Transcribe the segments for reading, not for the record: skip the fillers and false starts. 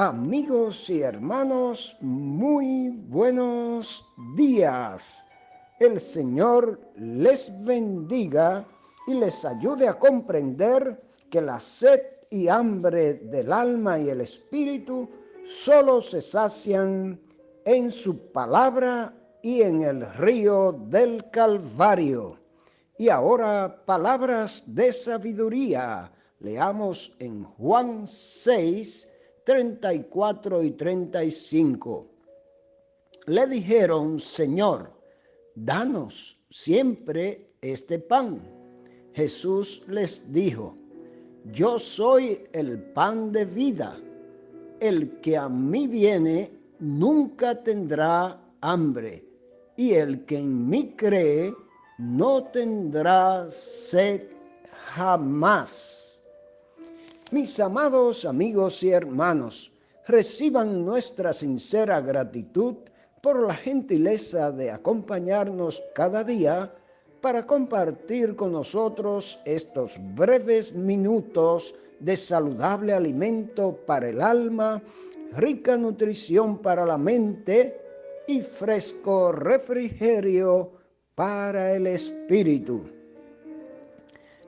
Amigos y hermanos, muy buenos días. El Señor les bendiga y les ayude a comprender que la sed y hambre del alma y el espíritu solo se sacian en su palabra y en el río del Calvario. Y ahora, palabras de sabiduría. Leamos en Juan 6, 34 y 35. Le dijeron: Señor, danos siempre este pan. Jesús les dijo: Yo soy el pan de vida. El que a mí viene nunca tendrá hambre, y el que en mí cree no tendrá sed jamás. Mis amados amigos y hermanos, reciban nuestra sincera gratitud por la gentileza de acompañarnos cada día para compartir con nosotros estos breves minutos de saludable alimento para el alma, rica nutrición para la mente y fresco refrigerio para el espíritu.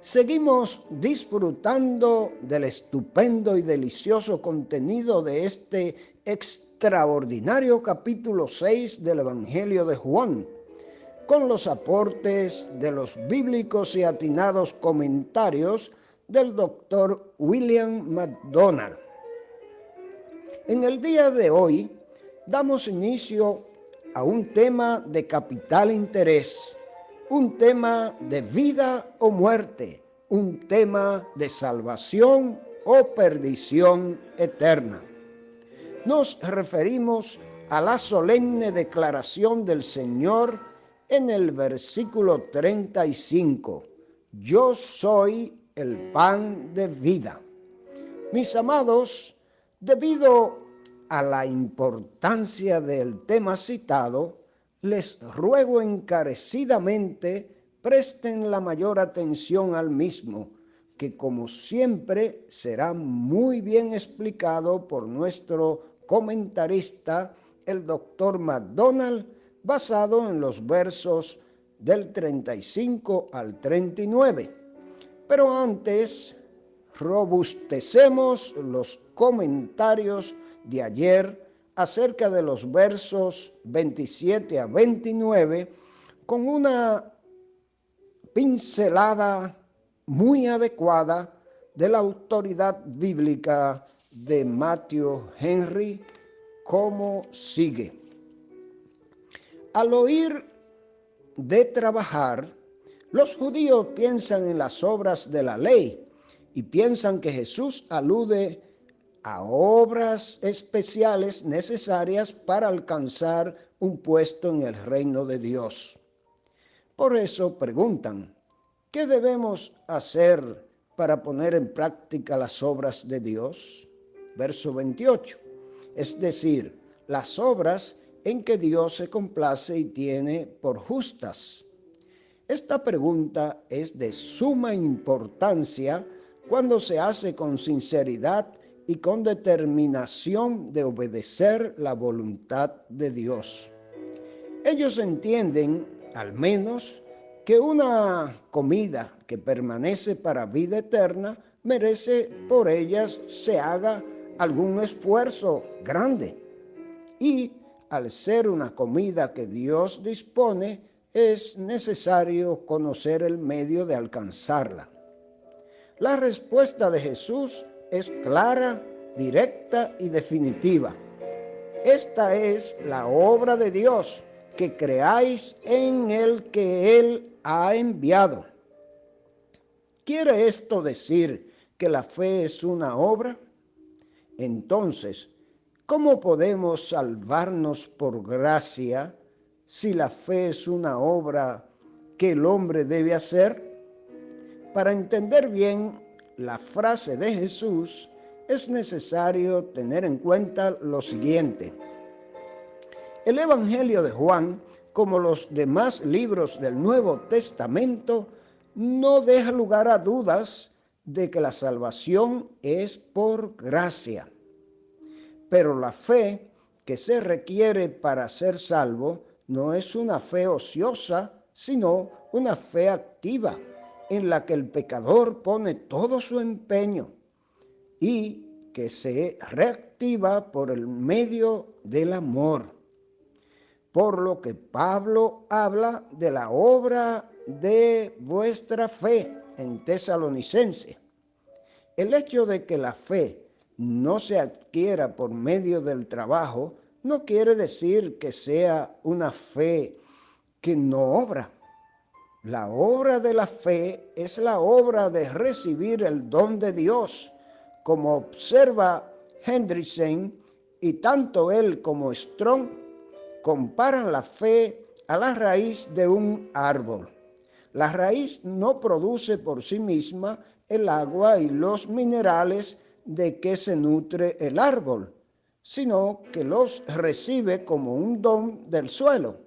Seguimos disfrutando del estupendo y delicioso contenido de este extraordinario capítulo 6 del Evangelio de Juan, con los aportes de los bíblicos y atinados comentarios del doctor William MacDonald. En el día de hoy damos inicio a un tema de capital interés, un tema de vida o muerte, un tema de salvación o perdición eterna. Nos referimos a la solemne declaración del Señor en el versículo 35. Yo soy el pan de vida. Mis amados, debido a la importancia del tema citado, les ruego encarecidamente presten la mayor atención al mismo, que como siempre será muy bien explicado por nuestro comentarista, el doctor MacDonald, basado en los versos del 35 al 39. Pero antes, robustecemos los comentarios de ayer acerca de los versos 27 a 29 con una pincelada muy adecuada de la autoridad bíblica de Matthew Henry, como sigue. Al oír de trabajar, los judíos piensan en las obras de la ley y piensan que Jesús alude a obras especiales necesarias para alcanzar un puesto en el reino de Dios. Por eso preguntan: ¿qué debemos hacer para poner en práctica las obras de Dios? Verso 28. Es decir, las obras en que Dios se complace y tiene por justas. Esta pregunta es de suma importancia cuando se hace con sinceridad y con determinación de obedecer la voluntad de Dios. Ellos entienden, al menos, que una comida que permanece para vida eterna merece por ellas se haga algún esfuerzo grande. Y al ser una comida que Dios dispone, es necesario conocer el medio de alcanzarla. La respuesta de Jesús es clara, directa y definitiva. Esta es la obra de Dios, que creáis en el que Él ha enviado. ¿Quiere esto decir que la fe es una obra? Entonces, ¿cómo podemos salvarnos por gracia si la fe es una obra que el hombre debe hacer? Para entender bien la frase de Jesús, es necesario tener en cuenta lo siguiente. El Evangelio de Juan, como los demás libros del Nuevo Testamento, no deja lugar a dudas de que la salvación es por gracia. Pero la fe que se requiere para ser salvo no es una fe ociosa, sino una fe activa, en la que el pecador pone todo su empeño y que se reactiva por el medio del amor. Por lo que Pablo habla de la obra de vuestra fe en Tesalonicense. El hecho de que la fe no se adquiera por medio del trabajo no quiere decir que sea una fe que no obra. La obra de la fe es la obra de recibir el don de Dios, como observa Hendriksen, y tanto él como Strong comparan la fe a la raíz de un árbol. La raíz no produce por sí misma el agua y los minerales de que se nutre el árbol, sino que los recibe como un don del suelo.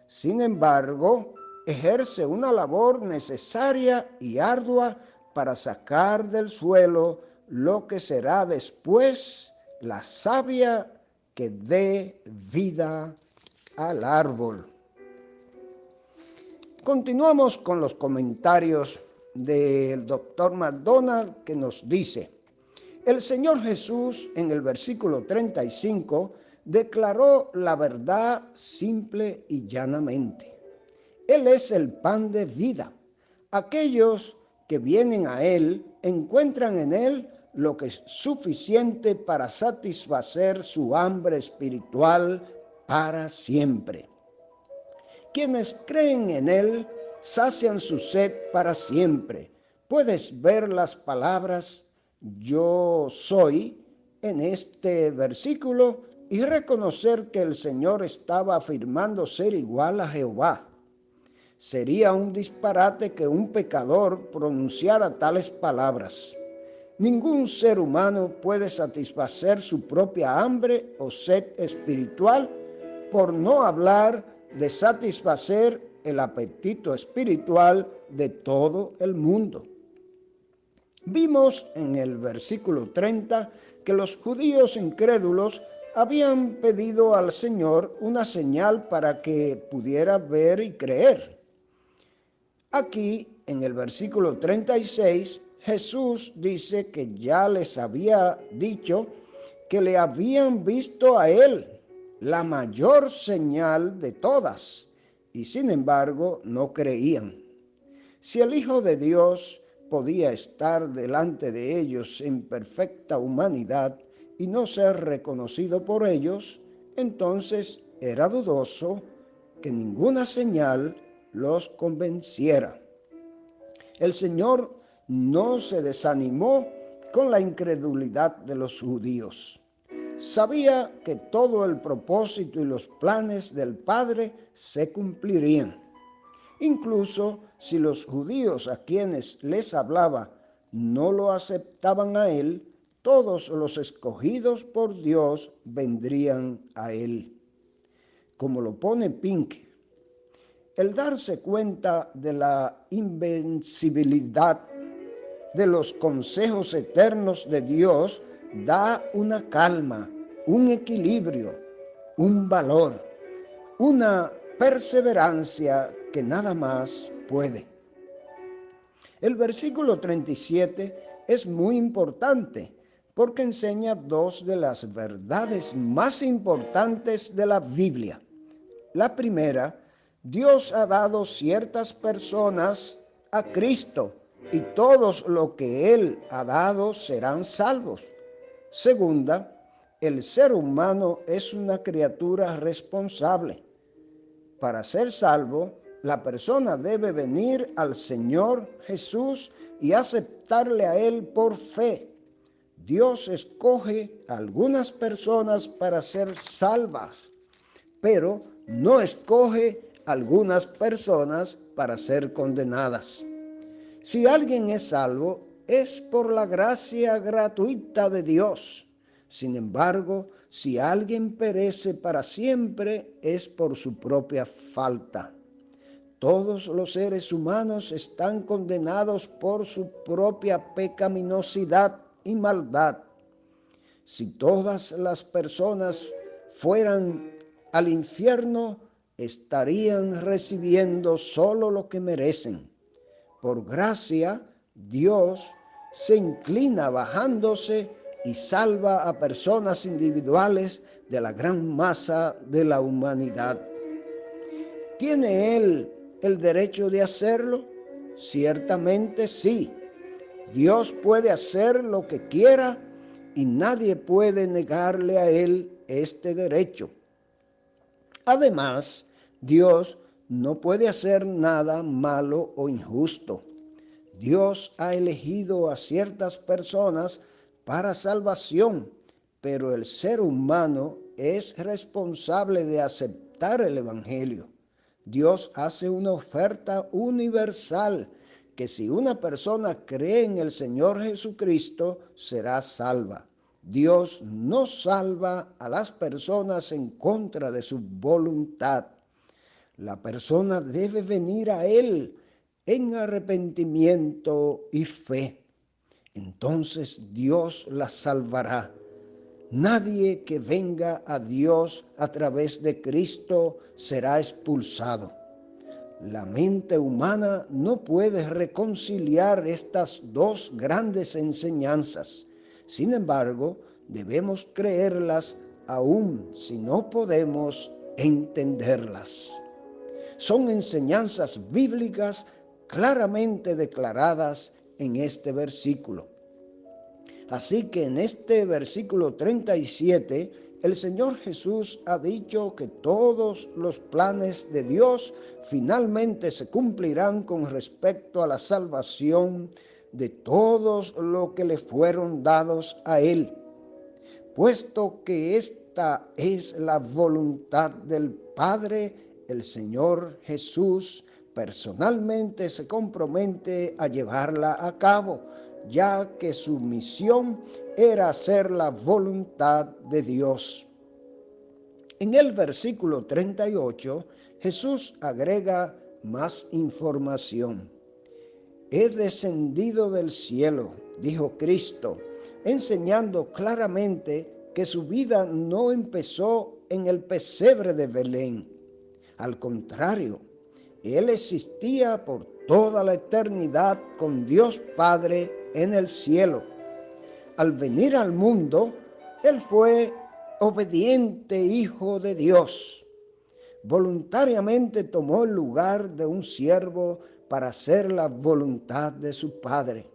Sin embargo, ejerce una labor necesaria y ardua para sacar del suelo lo que será después la savia que dé vida al árbol. Continuamos con los comentarios del doctor McDonald, que nos dice: el Señor Jesús en el versículo 35 declaró la verdad simple y llanamente. Él es el pan de vida. Aquellos que vienen a Él encuentran en Él lo que es suficiente para satisfacer su hambre espiritual para siempre. Quienes creen en Él sacian su sed para siempre. Puedes ver las palabras "yo soy" en este versículo y reconocer que el Señor estaba afirmando ser igual a Jehová. Sería un disparate que un pecador pronunciara tales palabras. Ningún ser humano puede satisfacer su propia hambre o sed espiritual, por no hablar de satisfacer el apetito espiritual de todo el mundo. Vimos en el versículo 30 que los judíos incrédulos habían pedido al Señor una señal para que pudiera ver y creer. Aquí, en el versículo 36, Jesús dice que ya les había dicho que le habían visto a Él, la mayor señal de todas, y sin embargo no creían. Si el Hijo de Dios podía estar delante de ellos en perfecta humanidad y no ser reconocido por ellos, entonces era dudoso que ninguna señal los convenciera. El Señor no se desanimó con la incredulidad de los judíos. Sabía que todo el propósito y los planes del Padre se cumplirían. Incluso si los judíos a quienes les hablaba no lo aceptaban a Él, todos los escogidos por Dios vendrían a Él. Como lo pone Pink, el darse cuenta de la invencibilidad de los consejos eternos de Dios da una calma, un equilibrio, un valor, una perseverancia que nada más puede. El versículo 37 es muy importante porque enseña dos de las verdades más importantes de la Biblia. La primera, Dios ha dado ciertas personas a Cristo y todos lo que Él ha dado serán salvos. Segunda, el ser humano es una criatura responsable. Para ser salvo, la persona debe venir al Señor Jesús y aceptarle a Él por fe. Dios escoge a algunas personas para ser salvas, pero no escoge algunas personas para ser condenadas. Si alguien es salvo, es por la gracia gratuita de Dios. Sin embargo, si alguien perece para siempre, es por su propia falta. Todos los seres humanos están condenados por su propia pecaminosidad y maldad. Si todas las personas fueran al infierno, estarían recibiendo solo lo que merecen. Por gracia, Dios se inclina bajándose y salva a personas individuales de la gran masa de la humanidad. ¿Tiene Él el derecho de hacerlo? Ciertamente sí. Dios puede hacer lo que quiera y nadie puede negarle a Él este derecho. Además, Dios no puede hacer nada malo o injusto. Dios ha elegido a ciertas personas para salvación, pero el ser humano es responsable de aceptar el Evangelio. Dios hace una oferta universal que si una persona cree en el Señor Jesucristo, será salva. Dios no salva a las personas en contra de su voluntad. La persona debe venir a Él en arrepentimiento y fe. Entonces Dios la salvará. Nadie que venga a Dios a través de Cristo será expulsado. La mente humana no puede reconciliar estas dos grandes enseñanzas. Sin embargo, debemos creerlas aun si no podemos entenderlas. Son enseñanzas bíblicas claramente declaradas en este versículo. Así que en este versículo 37, el Señor Jesús ha dicho que todos los planes de Dios finalmente se cumplirán con respecto a la salvación de todos los que le fueron dados a Él. Puesto que esta es la voluntad del Padre, el Señor Jesús personalmente se compromete a llevarla a cabo, ya que su misión era hacer la voluntad de Dios. En el versículo 38, Jesús agrega más información. He descendido del cielo, dijo Cristo, enseñando claramente que su vida no empezó en el pesebre de Belén. Al contrario, Él existía por toda la eternidad con Dios Padre en el cielo. Al venir al mundo, Él fue obediente Hijo de Dios. Voluntariamente tomó el lugar de un siervo para hacer la voluntad de su Padre.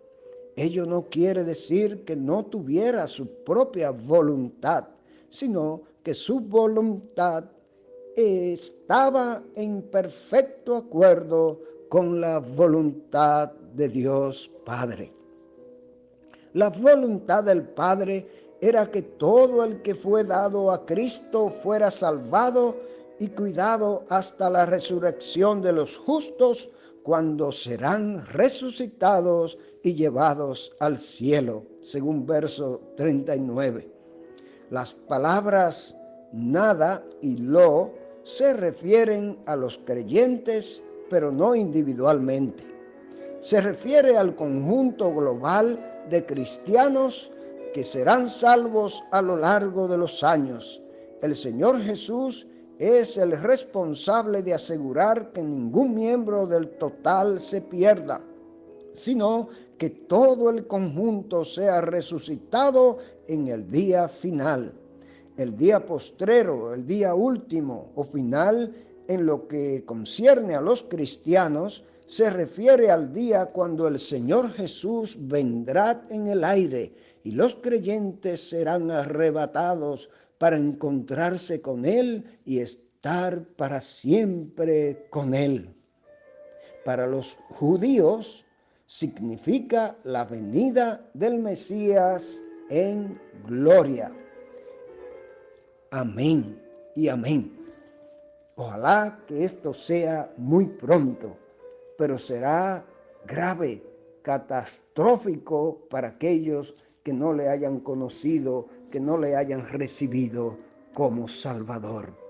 Ello no quiere decir que no tuviera su propia voluntad, sino que su voluntad estaba en perfecto acuerdo con la voluntad de Dios Padre. La voluntad del Padre era que todo el que fue dado a Cristo fuera salvado y cuidado hasta la resurrección de los justos, cuando serán resucitados y llevados al cielo, según verso 39. Las palabras nada y lo se refieren a los creyentes, pero no individualmente. Se refiere al conjunto global de cristianos que serán salvos a lo largo de los años. El Señor Jesús es el responsable de asegurar que ningún miembro del total se pierda, sino que todo el conjunto sea resucitado en el día final. El día postrero, el día último o final, en lo que concierne a los cristianos, se refiere al día cuando el Señor Jesús vendrá en el aire y los creyentes serán arrebatados para encontrarse con Él y estar para siempre con Él. Para los judíos significa la venida del Mesías en gloria. Amén y amén. Ojalá que esto sea muy pronto, pero será grave, catastrófico para aquellos que no le hayan conocido, que no le hayan recibido como Salvador.